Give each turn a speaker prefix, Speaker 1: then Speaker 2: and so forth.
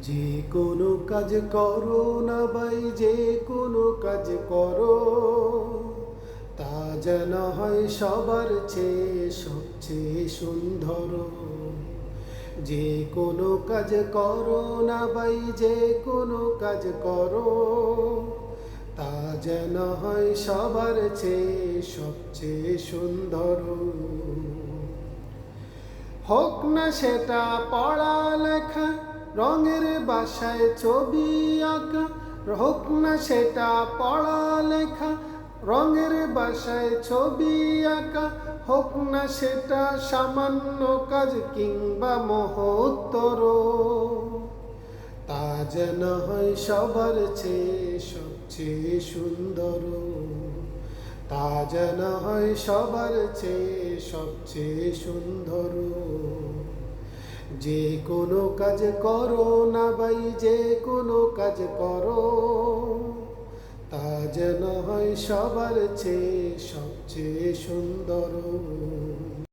Speaker 1: যে কোনো কাজ করো না ভাই, যে কোনো কাজ করো, তা যেন হয় সবার চেয়ে সবচেয়ে সুন্দর। যে কোনো কাজ করো না ভাই, যে কোনো কাজ করো, তা যেন হয় সবার চেয়ে সবচেয়ে সুন্দর। হোক না সেটা পড়ালেখা, রঙের বাসায় ছবি আঁকা, হোক না সেটা পড়ালেখা, রঙের বাসায় ছবি আঁকা, হোক না সেটা সামান্য কাজ কিংবা মহত্তর, তা যেন হয় সবার চেয়ে সবচেয়ে সুন্দর। তা যেন হয় সবার চেয়ে সবচেয়ে সুন্দর। যে কোনো কাজ করো না ভাই, যে কোনো কাজ করো, তা যেন হয় সবার চেয়ে সবচেয়ে সুন্দর।